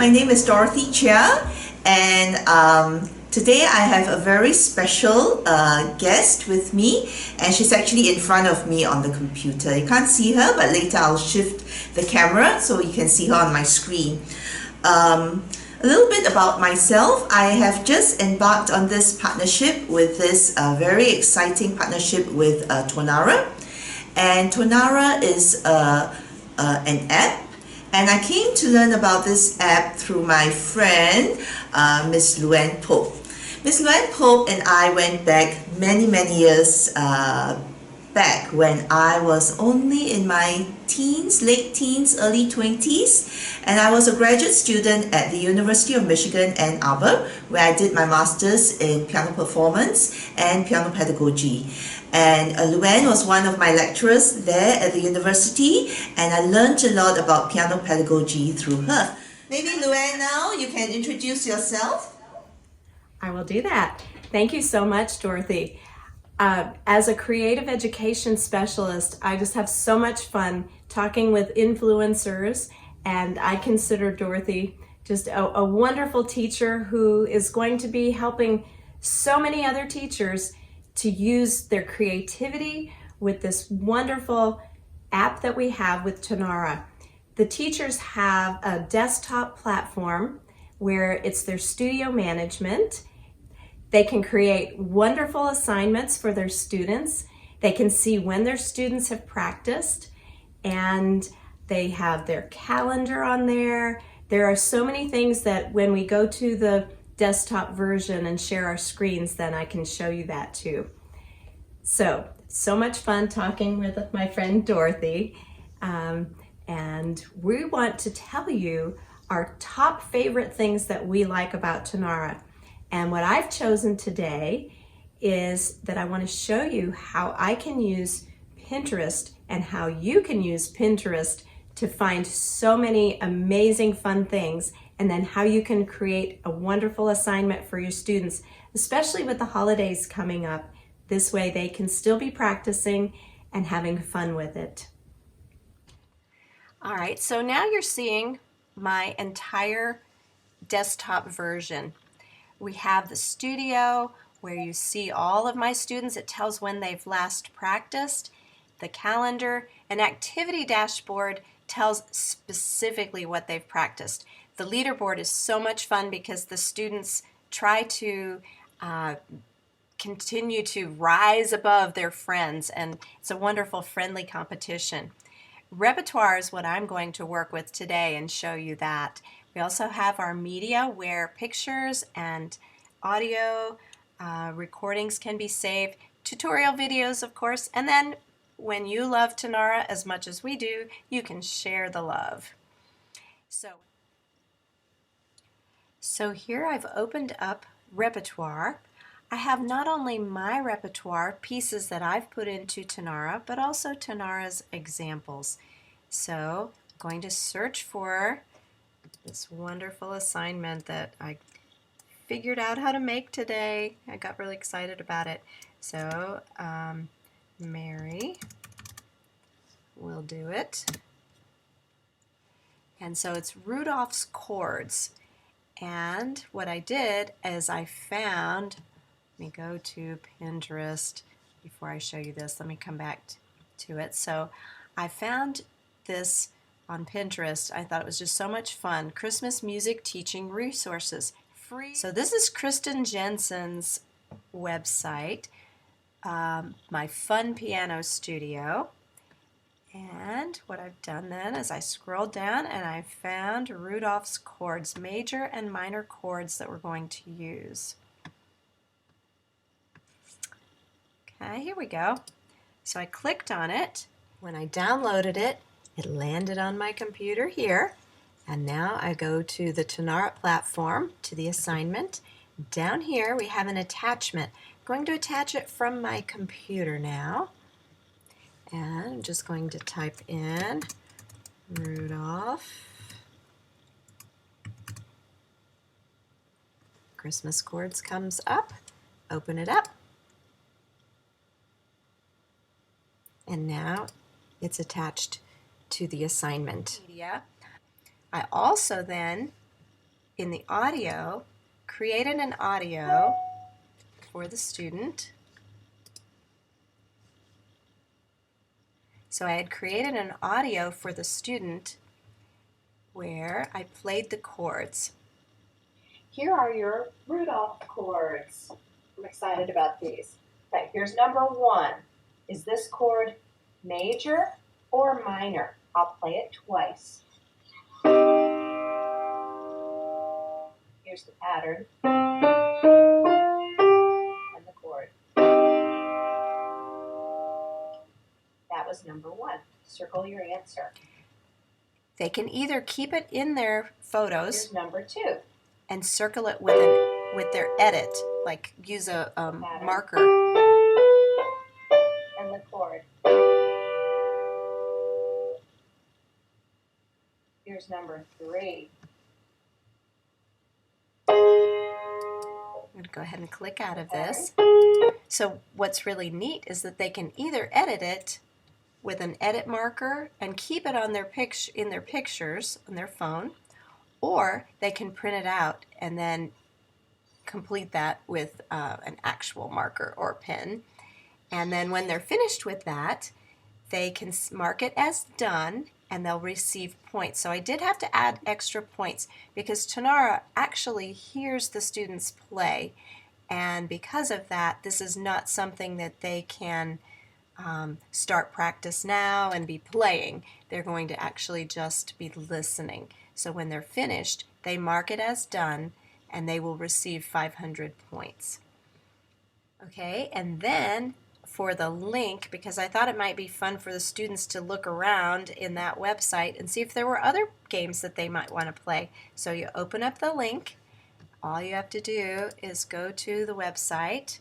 my name is Dorothy Chia, and today I have a very special guest with me, and she's actually in front of me on the computer. You can't see her, but later I'll shift the camera so you can see her on my screen. A little bit about myself. I have just embarked on this partnership with this very exciting partnership with Tonara, and Tonara is an app. And I came to learn about this app through my friend, Miss Luann Pope. Miss Luann Pope and I went back many years back when I was only in my teens, late teens, early 20s. And I was a graduate student at the University of Michigan, Ann Arbor, where I did my master's in piano performance and piano pedagogy. And Luann was one of my lecturers there at the university, and I learned a lot about piano pedagogy through her. Maybe Luann, now you can introduce yourself. I will do that. Thank you so much, Dorothy. As a creative education specialist, I just have so much fun talking with influencers, and I consider Dorothy just a wonderful teacher who is going to be helping so many other teachers to use their creativity with this wonderful app that we have with Tonara. The teachers have a desktop platform where it's their studio management. They can create wonderful assignments for their students. They can see when their students have practiced, and they have their calendar on there. There are so many things that when we go to the desktop version and share our screens, then I can show you that too. So much fun talking with my friend Dorothy. And we want to tell you our top favorite things that we like about Tonara. And what I've chosen today is that I want to show you how I can use Pinterest and how you can use Pinterest to find so many amazing fun things, and then how you can create a wonderful assignment for your students, especially with the holidays coming up. This way they can still be practicing and having fun with it. All right, so now you're seeing my entire desktop version. We have the studio where you see all of my students. It tells when they've last practiced. The calendar, an activity dashboard tells specifically what they've practiced. The leaderboard is so much fun because the students try to continue to rise above their friends, and it's a wonderful friendly competition. Repertoire is what I'm going to work with today and show you that. We also have our media where pictures and audio recordings can be saved, tutorial videos of course, and then when you love Tonara as much as we do, you can share the love. So here I've opened up Repertoire. I have not only my repertoire, pieces that I've put into Tonara, but also Tonara's examples. So I'm going to search for this wonderful assignment that I figured out how to make today. I got really excited about it. So Mary will do it. And so it's Rudolph's chords. And what I did is I found, let me go to Pinterest before I show you this. Let me come back to it. So I found this on Pinterest. I thought it was just so much fun. Christmas music teaching resources. Free. So this is Kristen Jensen's website, my fun piano studio. And what I've done then is I scrolled down and I found Rudolph's chords, major and minor chords that we're going to use. Okay, here we go. So I clicked on it. When I downloaded it, it landed on my computer here. And now I go to the Tonara platform, to the assignment. Down here we have an attachment. I'm going to attach it from my computer now. And I'm just going to type in Rudolph Christmas chords comes up. Open it up. And now it's attached to the assignment. I also then in the audio, created an audio for the student. So I had created an audio for the student where I played the chords. Here are your Rudolph chords. I'm excited about these. Okay, here's number 1. Is this chord major or minor? I'll play it twice. Here's the pattern and the chord. That was number 1. Circle your answer. They can either keep it in their photos. Here's number 2. And circle it with their edit, like use a marker. And the chord. Here's number 3. I'm going to go ahead and click out of this. So what's really neat is that they can either edit it with an edit marker and keep it on their in their pictures on their phone, or they can print it out and then complete that with an actual marker or pen. And then when they're finished with that, they can mark it as done and they'll receive points. So I did have to add extra points because Tonara actually hears the students play, and because of that, this is not something that they can start practice now and be playing. They're going to actually just be listening. So when they're finished, they mark it as done and they will receive 500 points. Okay, and then for the link, because I thought it might be fun for the students to look around in that website and see if there were other games that they might want to play. So you open up the link. All you have to do is go to the website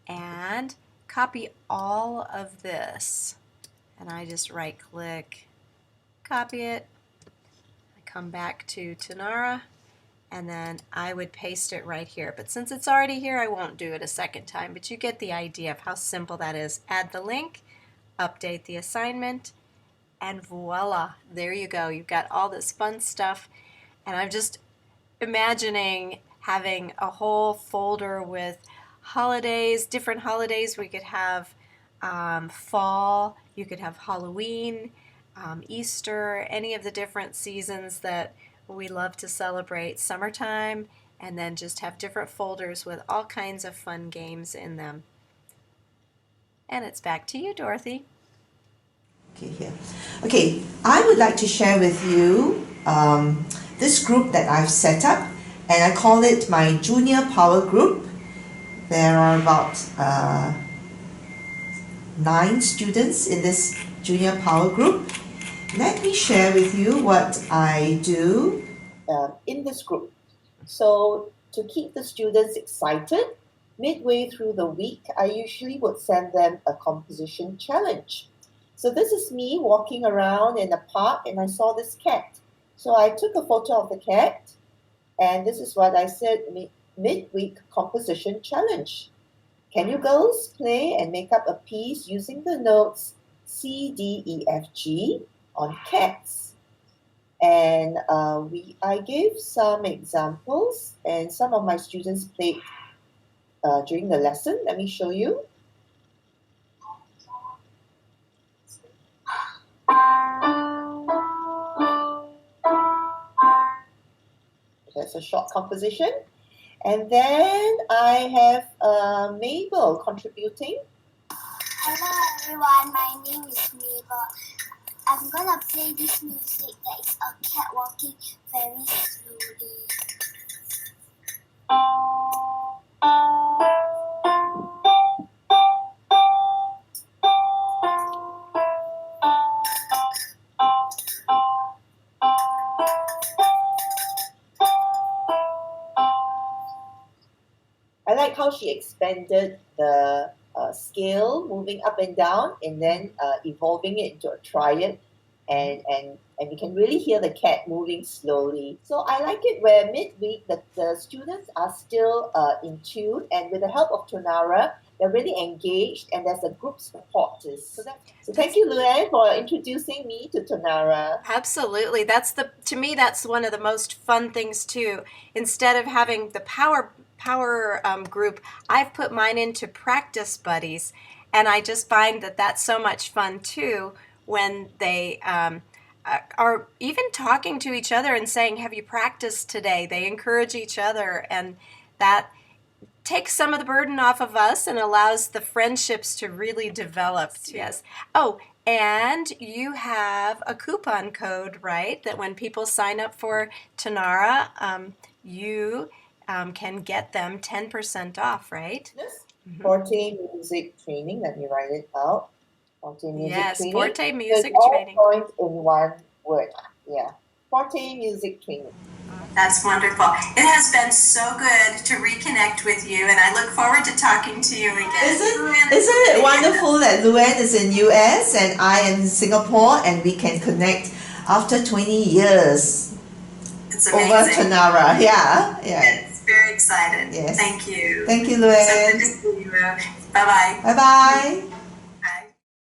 and copy all of this. And I just right click, copy it. I come back to Tonara, and then I would paste it right here. But since it's already here, I won't do it a second time, but you get the idea of how simple that is. Add the link, update the assignment, and voila, there you go. You've got all this fun stuff, and I'm just imagining having a whole folder with holidays, different holidays. We could have fall, you could have Halloween, Easter, any of the different seasons that we love to celebrate, summertime, and then just have different folders with all kinds of fun games in them. And it's back to you, Dorothy. Okay, here. Okay, I would like to share with you this group that I've set up, and I call it my Junior Power Group. There are about 9 students in this Junior Power Group. Let me share with you what I do in this group. So to keep the students excited, midway through the week, I usually would send them a composition challenge. So this is me walking around in a park and I saw this cat. So I took a photo of the cat, and this is what I said, midweek composition challenge. Can you girls play and make up a piece using the notes C, D, E, F, G on cats? And I gave some examples, and some of my students played during the lesson. Let me show you. That's a short composition. And then I have Mabel contributing. Hello everyone, my name is Mabel. I'm gonna play this music that is a cat walking very slowly. I like how she expanded the scale, moving up and down, and then evolving it into a triad, and you can really hear the cat moving slowly. So I like it where midweek the students are still in tune, and with the help of Tonara, they're really engaged, and there's a group support. So thank you, Luann, for introducing me to Tonara. Absolutely. To me, that's one of the most fun things too. Instead of having the power group, I've put mine into practice buddies, and I just find that that's so much fun too when they are even talking to each other and saying, "Have you practiced today?" They encourage each other, and that takes some of the burden off of us and allows the friendships to really develop. Yes. Oh, and you have a coupon code, right? That when people sign up for Tonara, you can get them 10% off, right? Yes. Mm-hmm. Forte Music Training. Let me write it out. Forte Music Training. Forte Music Training. All joined in one word. Yeah. Forte Music Training. That's wonderful. It has been so good to reconnect with you, and I look forward to talking to you again. Isn't it wonderful that Luann is in US and I am in Singapore, and we can connect after 20 years It's over amazing. Tonara. Yeah. It's very excited. Yes. Thank you. Thank you, So Luann. good to see you. Bye-bye. Bye-bye.